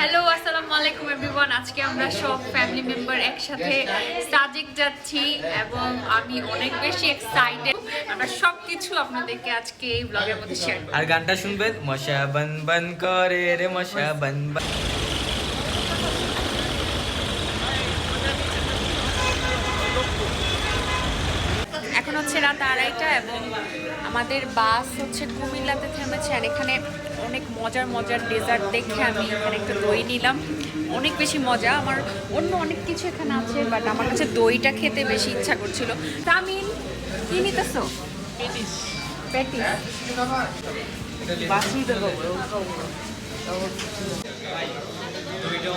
Hello আসসালামু আলাইকুম everyone. আজকে আমরা সব ফ্যামিলি মেম্বার একসাথে সাজেক যাচ্ছি এবং আমি অনেক বেশি এক্সাইটেড। আমরা সবকিছু আপনাদেরকে আজকে এই ব্লগের মধ্যে শেয়ার করব। আর গানটা শুনবেন, মশা বন বন করে রে মশা বন বন। এখন হচ্ছে রাত 2:30 এবং আমাদের বাস হচ্ছে কুমিল্লাতে থেমেছে। আর এখানে অনেক মজার ডেজার্ট দেখে আমি এখানে একটা দই নিলাম, অনেক বেশি মজা। আমার অন্য অনেক কিছু এখানে আছে, বাট আমার কাছে দইটা খেতে বেশি ইচ্ছা করছিল। তামিন কি নিতেছো? প্যাটিস।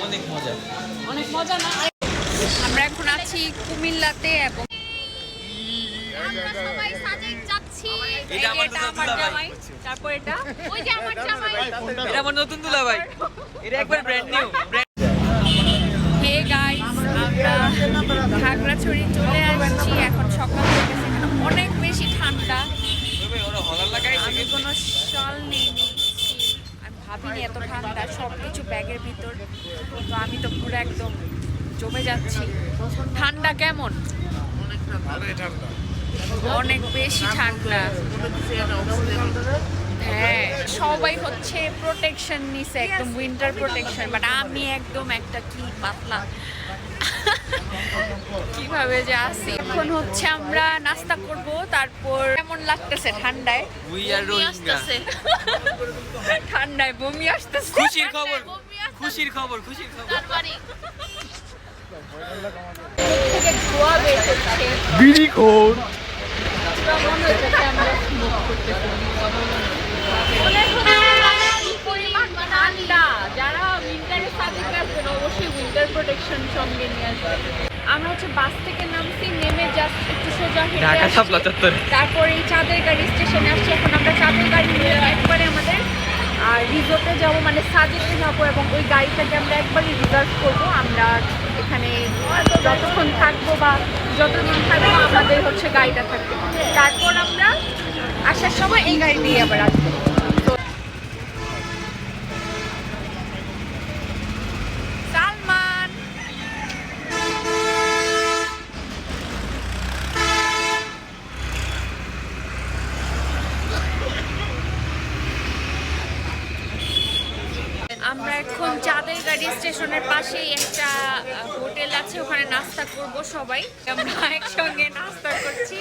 অনেক মজা, অনেক মজা না? আমরা এখন আছি কুমিল্লাতে এবং আমরা সবাই সাজেক যাচ্ছি। এটা আমার জামাই, তারপর এটা ওই যে আমার জামাই, এটা আমার নতুন দুলাভাই, এটা একবার ব্র্যান্ড নিউ। হে গাইস, আমরা খাগড়াছড়ি চলে আসছি। এখন সকাল হয়ে গেছে, এখানে অনেক বেশি ঠান্ডা। আমি কোনো শাল নিইনি, আমি ভাবিনি এত ঠান্ডা। সব কিছু ব্যাগের ভিতর, তো আমি তো পুরো একদম জমে যাচ্ছি। ঠান্ডা কেমন? অনেক বেশি ঠান্ডা। হ্যাঁ, সবাই হচ্ছে প্রোটেকশন নিছে, একদম উইন্টার প্রোটেকশন, বাট আমি একদম একটা কি পাতলা কিভাবে যে আসি। এখন হচ্ছে আমরা নাস্তা করব, তারপর কেমন লাগতেছে ঠান্ডায়? বমি আসতেছে, ঠান্ডায় বমি আসতেছে। খুশির খবর, খুশির খবর, খুশির খবর। থেকে ধোঁয়া বের হচ্ছে, বিড়ি খোর। মনে হচ্ছে আমরা স্মোক করতেছি। পরিমাণ ঠান্ডা, যারা উইন্টারে সাজেক আসবেন অবশ্যই উইন্টার প্রোটেকশন সঙ্গে নিয়ে আসবেন। আমরা হচ্ছে বাস থেকে নামছি, নেমে জাস্ট একটু সোজা হেঁটে ঢাকা আসছি। শাপলা চত্বরে। তারপর এই চাঁদের গাড়ি স্টেশনে আসছি। এখন আমরা চাঁদের গাড়ি নিয়ে একবারে আমাদের রিসোর্টে যাবো, মানে সাজেকে যাবো, এবং ওই গাড়িটাকে আমরা একবারই রিজার্ভ করবো। আমরা এখানে যতক্ষণ থাকবো বা যতদিন থাকবো আমাদের হচ্ছে গাড়িটা থাকবে। তারপর আমরা আসার সময় এই গাড়ি দিয়ে আবার আসবো। সালমান আমরা এখন চাঁদের গাড়ি স্টেশনের পাশেই একটা হোটেল আছে, ওখানে নাস্তা করব সবাই। আমরা একসঙ্গে নাস্তা করছি,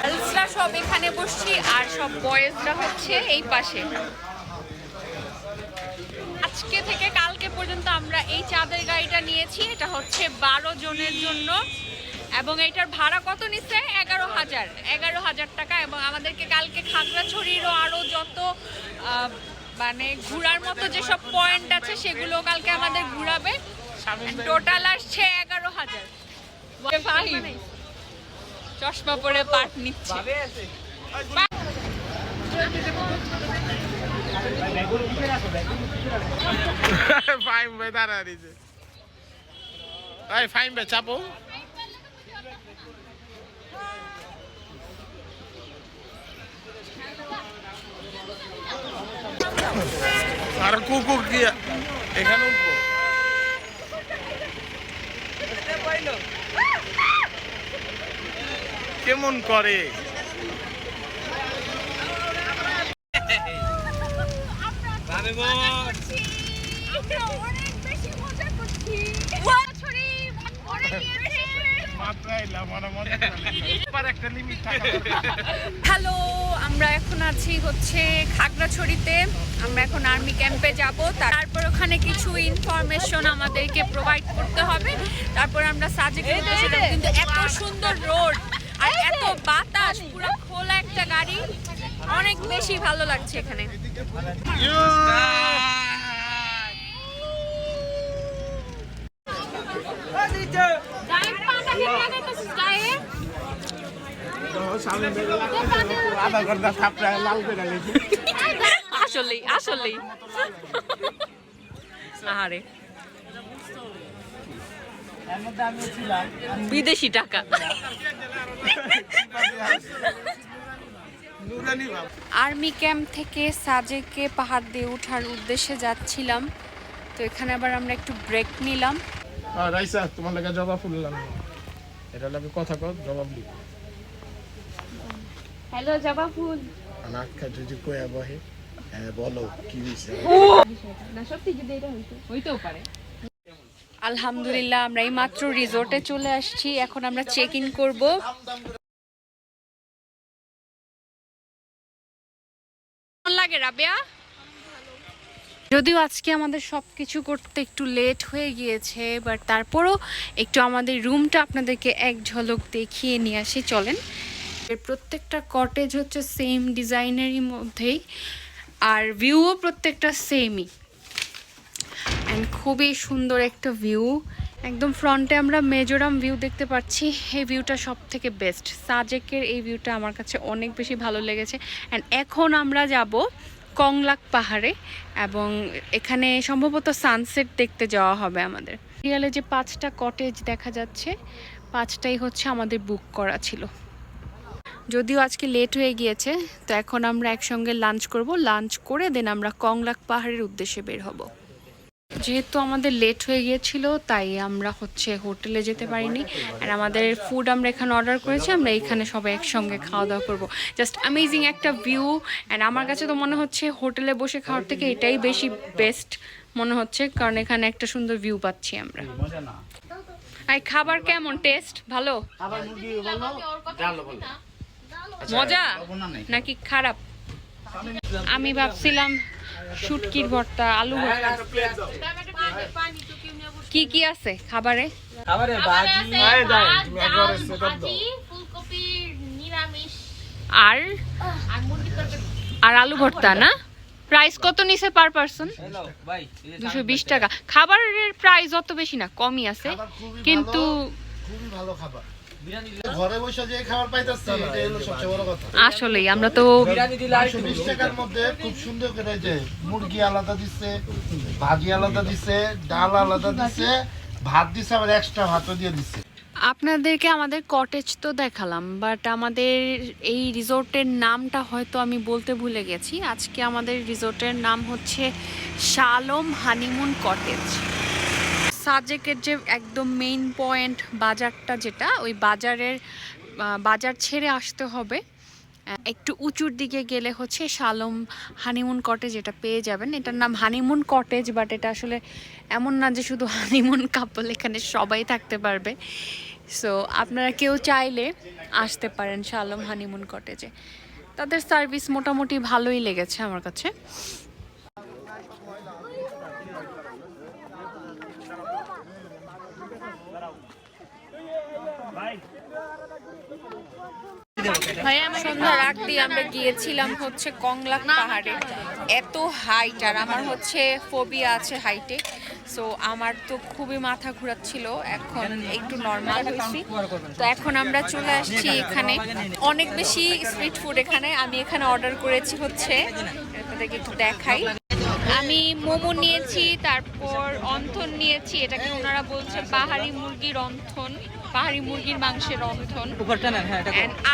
গার্লসরা সব এখানে বসছি আর সব বয়েজরা হচ্ছে এই পাশে। আজকে থেকে কালকে পর্যন্ত আমরা এই চাঁদের গাড়িটা নিয়েছি। এটা হচ্ছে 12 জনের জন্য এবং এটার ভাড়া কত নিচ্ছে? 11,000 টাকা। এবং আমাদেরকে কালকে খাগড়াছড়িরও আরও যত মানে ঘোরার মতো যেসব পয়েন্ট আছে সেগুলো কালকে আমাদের ঘুরাবে। টোটাল আসছে 11,000। ভাই চশমা পরে পাট নিচ্ছে। ফাইম ভাই দাঁড়া দিছে, ভাই ফাইম ভাই চাপো। আর কুকুর কি এখানে উঠবো? কেমন করে? হ্যালো, আমরা এখন আছি হচ্ছে খাগড়াছড়িতে। আমরা এখন আর্মি ক্যাম্পে যাব, তারপর ওখানে কিছু ইনফরমেশন আমাদেরকে প্রোভাইড করতে হবে। তারপর আমরা সাজেকে বসে যাব। কিন্তু এত সুন্দর রোড আর এত বাতাস, পুরো খোলা একটা গাড়ি, অনেক বেশি ভালো লাগছে এখানে। আসলেই আহারে বিদেশি টাকা। আর্মি ক্যাম্প থেকে সাজেকে পাহাড় দিয়ে ওঠার উদ্দেশ্যে যাচ্ছিলাম, তো এখানে আবার আমরা একটু ব্রেক নিলাম। রাইসা তোমার লাগে জবা ফুল লাগানো, এটা লাগে কথা কর জবাব দি। হ্যালো জবা ফুল। আনাকা যদি কয়া বহে বলো কি হইছে। না সত্যি যদি এটা হইতেও পারে। আলহামদুলিল্লাহ আমরা এই মাত্র রিসোর্টে চলে আসছি, এখন আমরা চেক ইন করবো। কেমন লাগে রাবেয়া? যদিও আজকে আমাদের সবকিছু করতে একটু লেট হয়ে গিয়েছে, বাট তারপরও একটু আমাদের রুমটা আপনাদেরকে এক ঝলক দেখিয়ে নিয়ে আসি, চলেন। এর প্রত্যেকটা কটেজ হচ্ছে সেম ডিজাইনেরই মধ্যেই, আর ভিউও প্রত্যেকটা সেমই, অ্যান্ড খুবই সুন্দর একটা ভিউ। একদম ফ্রন্টে আমরা মেজোরাম ভিউ দেখতে পাচ্ছি, এই ভিউটা সব থেকে বেস্ট। সাজেকের এই ভিউটা আমার কাছে অনেক বেশি ভালো লেগেছে। অ্যান্ড এখন আমরা যাব কংলাক পাহাড়ে, এবং এখানে সম্ভবত সানসেট দেখতে যাওয়া হবে আমাদের। রিয়ালে যে 5টা কটেজ দেখা যাচ্ছে, 5টাই হচ্ছে আমাদের বুক করা ছিল। যদিও আজকে লেট হয়ে গিয়েছে, তো এখন আমরা একসঙ্গে লাঞ্চ করব, লাঞ্চ করে দেন আমরা কংলাক পাহাড়ের উদ্দেশ্যে বের হব। যেহেতু আমাদের লেট হয়ে গিয়েছিল, তাই আমরা হচ্ছে হোটেলে যেতে পারিনি, আর আমাদের ফুড আমরা এখানে অর্ডার করেছি, আমরা এখানে সবাই একসঙ্গে খাওয়া দাওয়া করবো। জাস্ট অ্যামেজিং একটা ভিউ, অ্যান্ড আমার কাছে তো মনে হচ্ছে হোটেলে বসে খাওয়ার থেকে এটাই বেশি বেস্ট মনে হচ্ছে, কারণ এখানে একটা সুন্দর ভিউ পাচ্ছি আমরা। আর খাবার কেমন, টেস্ট ভালো, মজা নাকি খারাপ? আমি ভাবছিলাম শুটকির ভর্তা, আলু ভর্তা। কি কি আছে খাবারে? খাবারে বাজি ফুলকপি নিরামিষ আর আর আলু ভর্তা না? প্রাইস কত নিছে পার পারসন? 220 টাকা। খাবারের প্রাইস অত বেশি না, কমই আছে, কিন্তু খুবই ভালো খাবার। ঘরে বসে যে খাবার পাইতাছি এটা হলো সবচেয়ে বড় কথা। আসলেই আমরা তো 120 টাকার মধ্যে খুব সুন্দর করে যে মুরগি আলাদা দিচ্ছে, ভাজি আলাদা দিচ্ছে, ডাল আলাদা দিচ্ছে, ভাত দিচ্ছে, আবার এক্সট্রা ভাতও দিয়ে দিচ্ছে। আপনাদেরকে আমাদের কটেজ তো দেখালাম, বাট আমাদের এই রিসোর্টের নামটা হয়তো আমি বলতে ভুলে গেছি। আজকে আমাদের রিসোর্টের নাম হচ্ছে শালম হানিমুন কটেজ। সাজেকের যে একদম মেইন পয়েন্ট বাজারটা, যেটা ওই বাজার ছেড়ে আসতে হবে, একটু উঁচুর দিকে গেলে হচ্ছে শালম হানিমুন কটেজ, এটা পেয়ে যাবেন। এটার নাম হানিমুন কটেজ, বাট এটা আসলে এমন না যে শুধু হানিমুন কাপল, এখানে সবাই থাকতে পারবে। সো আপনারা কেউ চাইলে আসতে পারেন শালম হানিমুন কটেজে। তাদের সার্ভিস মোটামুটি ভালোই লেগেছে আমার কাছে। সন্ধ্যার আগ দিয়ে আমরা গিয়েছিলাম হচ্ছে কংলাক পাহাড়ে। এত হাইট, আর আমার হচ্ছে ফোবিয়া আছে হাইটে, সো আমার তো খুবই মাথা ঘোরাচ্ছিল। এখন একটু নর্মাল হয়েছি, তো এখন আমরা চলে আসছি এখানে। অনেক বেশি স্ট্রিট ফুড এখানে। আমি এখানে অর্ডার করেছি হচ্ছে, আপনাদেরকে একটু দেখাই। আমি মোমো নিয়েছি, তারপর অন্থন নিয়েছি, এটাকে ওনারা বলছে পাহাড়ি মুরগির অন্থন, পাহাড়ি মুরগির মাংসের অন্থন,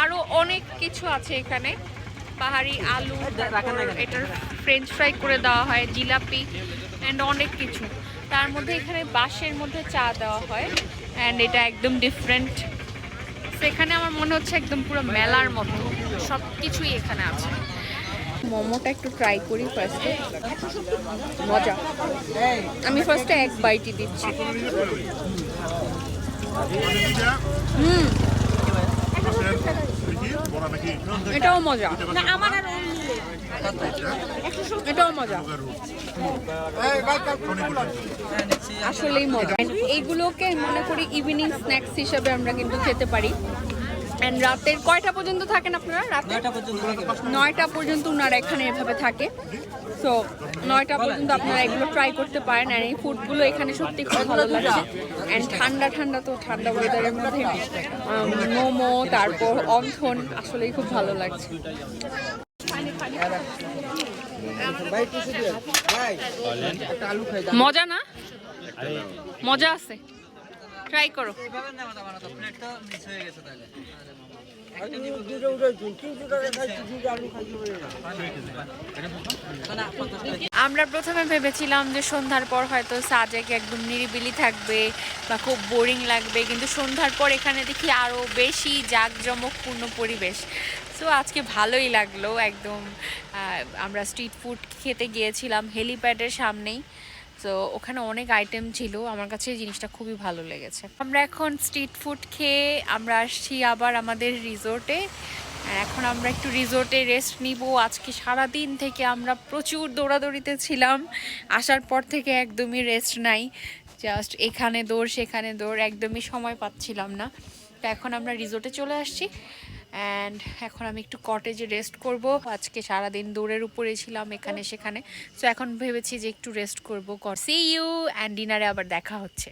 আরো অনেক কিছু আছে এখানে। পাহাড়ি আলু, এটার ফ্রেঞ্চ ফ্রাই করে দেওয়া হয়, জিলাপি, অ্যান্ড অনেক কিছু। তার মধ্যে এখানে বাঁশের মধ্যে চা দেওয়া হয়, অ্যান্ড এটা একদম ডিফারেন্ট। সেখানে আমার মনে হচ্ছে একদম পুরো মেলার মতো সব কিছুই এখানে আছে। মোমোটা একটু ট্রাই করি ফার্স্টে, মজা। আমি ফার্স্টে এক বাইটই দিচ্ছি। এটাও মজা, এটাও মজা, আসলেই মজা। এইগুলোকে মনে করি ইভিনিং স্ন্যাক্স হিসাবে আমরা কিন্তু খেতে পারি। অ্যান্ড রাতের কয়টা পর্যন্ত থাকেন আপনারা? রাতে 9টা পর্যন্ত ওনারা এখানে এভাবে থাকে। সো 9টা পর্যন্ত আপনারা এগুলো ট্রাই করতে পারেন। আর এই ফুডগুলো এখানে সত্যি খুব ভালো লাগছে। অ্যান্ড ঠান্ডা ঠান্ডা, তো ঠান্ডা ওয়েদারের মধ্যে মোমো, তারপর অন্থন, আসলেই খুব ভালো লাগছে। মজা না? মজা আছে, ট্রাই করো। আমরা প্রথমে ভেবেছিলাম যে সন্ধ্যার পর হয়তো সাজেক একদম নিরিবিলি থাকবে বা খুব বোরিং লাগবে, কিন্তু সন্ধ্যার পর এখানে দেখি আরও বেশি জাঁকজমকপূর্ণ পরিবেশ। সো আজকে ভালোই লাগলো একদম। আমরা স্ট্রিট ফুড খেতে গিয়েছিলাম হেলিপ্যাডের সামনেই, তো ওখানে অনেক আইটেম ছিল, আমার কাছে এই জিনিসটা খুবই ভালো লেগেছে। আমরা এখন স্ট্রিট ফুড খেয়ে আমরা আসছি আবার আমাদের রিসোর্টে। এখন আমরা একটু রিসোর্টে রেস্ট নিব। আজকে সারা দিন থেকে আমরা প্রচুর দৌড়াদৌড়িতে ছিলাম, আসার পর থেকে একদমই রেস্ট নাই, জাস্ট এখানে দৌড় সেখানে দৌড়, একদমই সময় পাচ্ছিলাম না। তো এখন আমরা রিসোর্টে চলে আসছি অ্যান্ড এখন আমি একটু কটেজে রেস্ট করব। আজকে সারাদিন দৌড়ের উপরে ছিলাম এখানে সেখানে, তো এখন ভেবেছি যে একটু রেস্ট করবো। সি ইউ অ্যান্ড ডিনারে আবার দেখা হচ্ছে।